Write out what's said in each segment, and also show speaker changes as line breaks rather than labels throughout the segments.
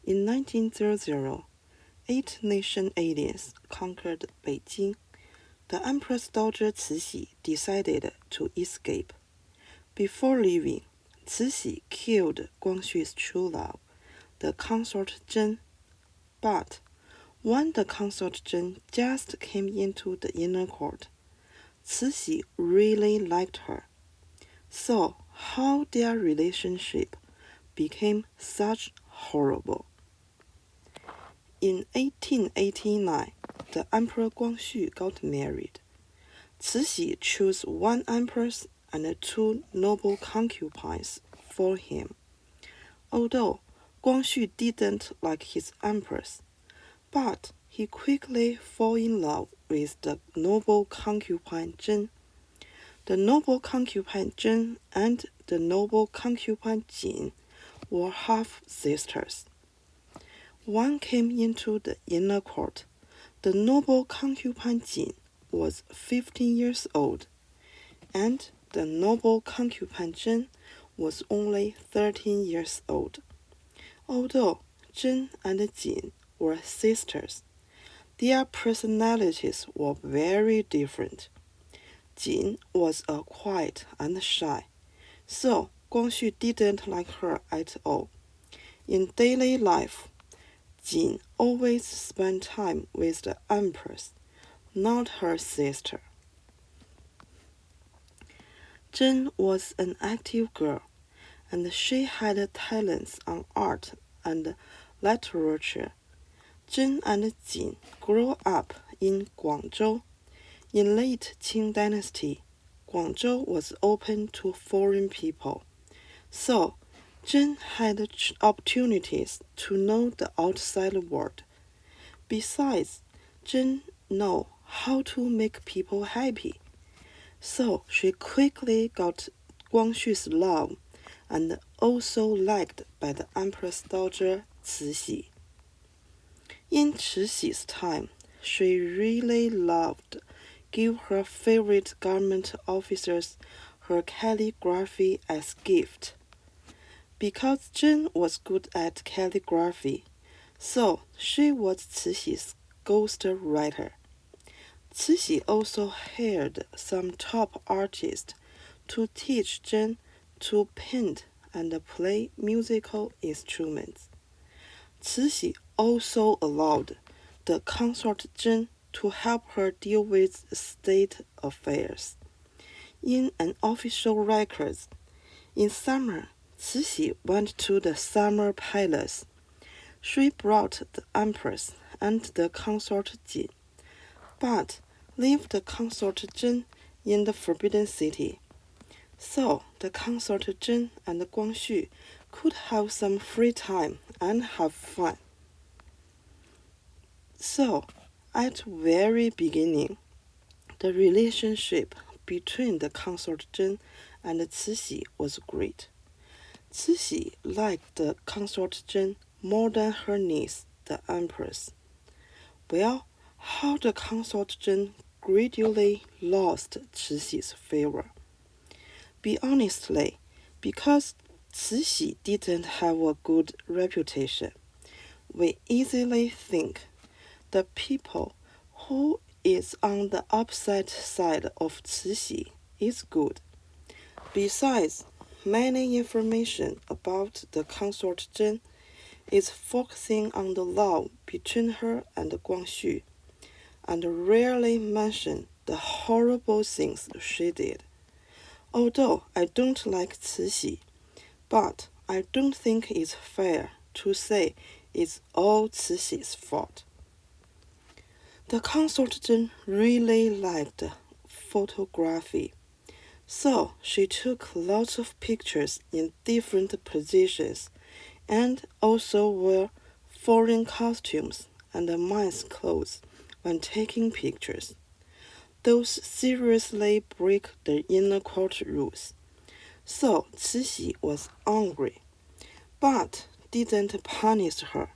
In 1900, 8-nation aliens conquered Beijing. The Empress Dowager Cixi decided to escape. Before leaving, Cixi killed Guangxu's true love, the consort Zhen. But when the consort Zhen just came into the inner court, Cixi really liked her. So how their relationship became such horrible. In 1889, the Emperor Guangxu got married. Cixi chose one empress and 2 noble concubines for him. Although Guangxu didn't like his empress, but he quickly fell in love with the noble concubine Zhen. The noble concubine Zhen and the noble concubine Jin were half-sisters. One came into the inner court. The noble concubine Jin was 15 years old, and the noble concubine Zhen was only 13 years old. Although Zhen and Jin were sisters, their personalities were very different. Jin was quiet and shy, so Guangxu didn't like her at all. In daily life, Jin always spent time with the empress, not her sister. Zhen was an active girl, and she had talents on art and literature. Zhen and Jin grew up in Guangzhou. In late Qing dynasty, Guangzhou was open to foreign people, so Zhen had opportunities to know the outside world. Besides, Zhen knew how to make people happy, so she quickly got Guangxu's love and also liked by the Empress Dowager Cixi. In Cixi's time, she really loved give her favorite government officers her calligraphy as gift. Because Zhen was good at calligraphy, so she was Cixi's ghost writer. Cixi also hired some top artists to teach Zhen to paint and play musical instruments. Cixi also allowed the consort Zhen to help her deal with state affairs. In an official record, in summer, Cixi went to the summer palace. She brought the empress and the consort Jin, but left the consort Zhen in the Forbidden City. So the consort Zhen and Guangxu could have some free time and have fun. So, at the very beginning, the relationship between the consort Zhen and Cixi was great. Cixi liked the consort Zhen more than her niece, the empress. Well, how the consort Zhen gradually lost Cixi's favor. Be honestly, because Cixi didn't have a good reputation, we easily think the people who is on the opposite side of Cixi is good. Besides, many information about the consort Zhen is focusing on the love between her and Guangxu, and rarely mention the horrible things she did. Although I don't like Cixi, but I don't think it's fair to say it's all Cixi's fault. The consort Zhen really liked photography, so she took lots of pictures in different positions and also wore foreign costumes and men's clothes when taking pictures. Those seriously break the inner court rules. So Cixi was angry, but didn't punish her.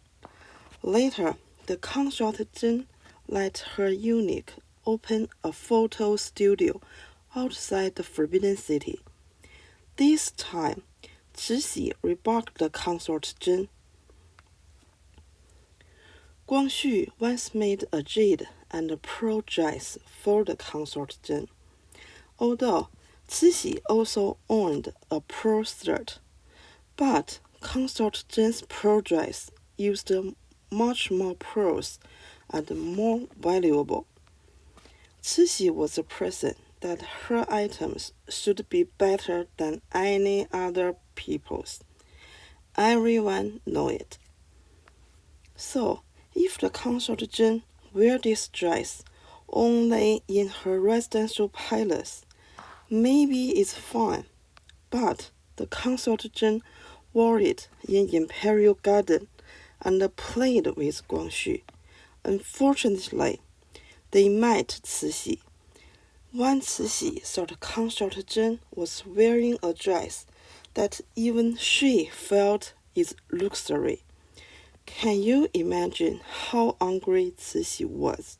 Later, the consort Zhen let her eunuch open a photo studio outside the Forbidden City. This time, Cixi rebuffed the consort Zhen. Guangxu once made a jade and a pearl dress for the consort Zhen, although Cixi also owned a pearl skirt, but consort Zhen's pearl dress used much more pearls and more valuable. Cixi was a person that her items should be better than any other people's. Everyone knew it. So, if the consort Zhen wear this dress only in her residential palace, maybe it's fine, but the consort Zhen wore it in imperial garden and played with Guangxu. Unfortunately, they met Cixi. When Cixi saw the consort Zhen was wearing a dress that even she felt is luxury, can you imagine how angry Cixi was?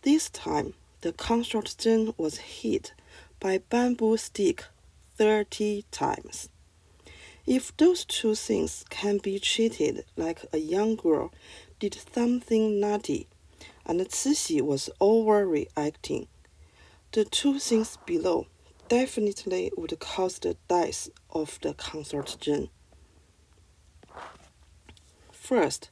This time, the consort Zhen was hit by bamboo stick 30 times. If those two things can be treated like a young girl did something naughty, and Cixi was overreacting, the two things below definitely would cause the death of the consort Zhen. First,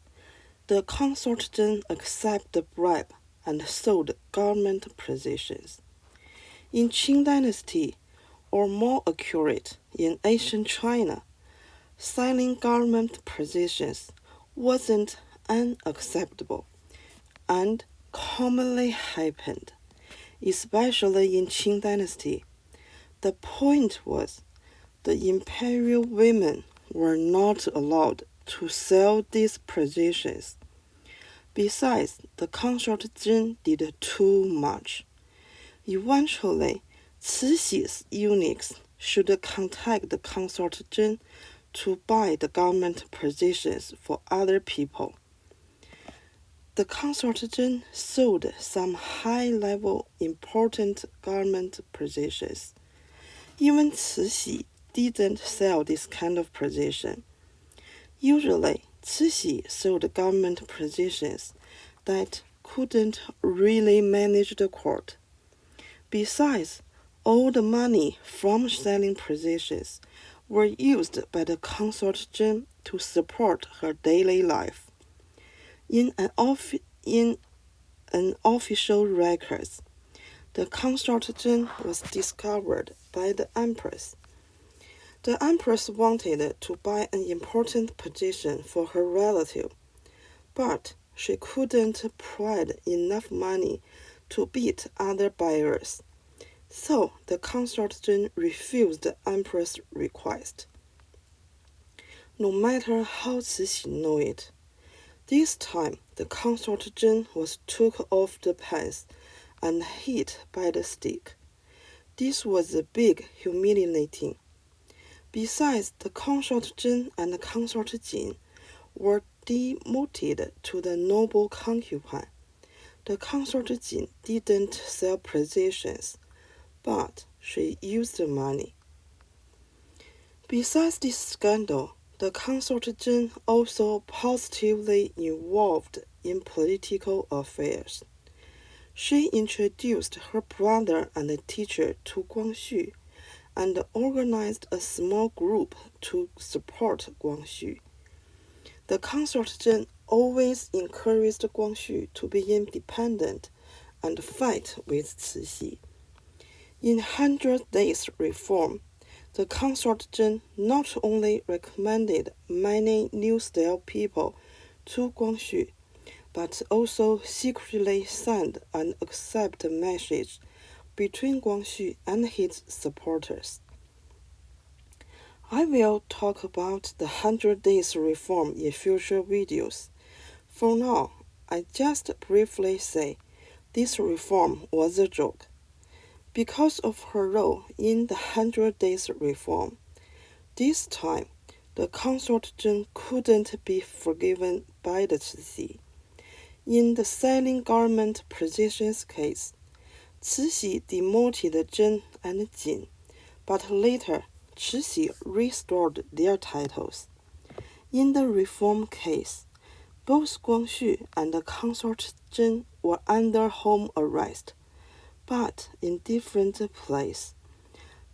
the consort Zhen accepted the bribe and sold government positions. In Qing Dynasty, or more accurate, in ancient China, selling government positions wasn't unacceptable and commonly happened, especially in Qing Dynasty. The point was, the imperial women were not allowed to sell these positions. Besides, the consort Zhen did too much. Eventually, Cixi's eunuchs should contact the consort Zhen to buy the government positions for other people. The consort Zhen sold some high-level important government positions. Even Cixi didn't sell this kind of position. Usually, Cixi sold government positions that couldn't really manage the court. Besides, all the money from selling positions were used by the consort Zhen to support her daily life. In an official records, the consort Zhen was discovered by the empress. The empress wanted to buy an important position for her relative, but she couldn't provide enough money to beat other buyers. So the consort Zhen refused the empress' request. No matter how Cixi knew it, this time the consort Zhen was took off the pants and hit by the stick. This was a big humiliating. Besides, the consort Zhen and the consort Jin were demoted to the noble concubine. The consort Jin didn't sell positions, but she used the money. Besides this scandal, the consort Zhen also positively involved in political affairs. She introduced her brother and teacher to Guangxu and organized a small group to support Guangxu. The consort Zhen always encouraged Guangxu to be independent and fight with Cixi. In 100 Days Reform, the consort Zhen not only recommended many new-style people to Guangxu, but also secretly sent an accept message between Guangxu and his supporters. I will talk about the 100 Days Reform in future videos. For now, I just briefly say this reform was a joke. Because of her role in the 100 Days Reform, this time the consort Zhen couldn't be forgiven by the Cixi. In the selling government positions case, Cixi demoted Zhen and Jin, but later Cixi restored their titles. In the reform case, Both Guangxu and consort Zhen were under home arrest, but in different places.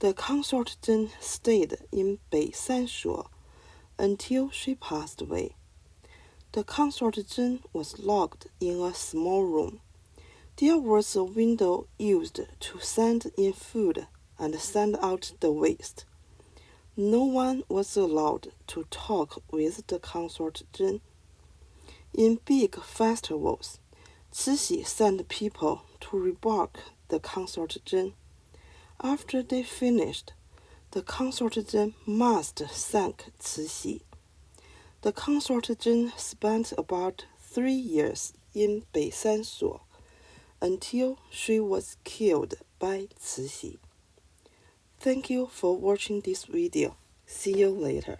The consort Zhen stayed in Beisanshuo until she passed away. The consort Zhen was locked in a small room. There was a window used to send in food and send out the waste. No one was allowed to talk with the consort Zhen. In big festivals, Cixi sent people to rebuke the consort Zhen. After they finished, the consort Zhen must thank Cixi. The consort Zhen spent about 3 years in Beisanshuo until she was killed by Cixi. Thank you for watching this video. See you later.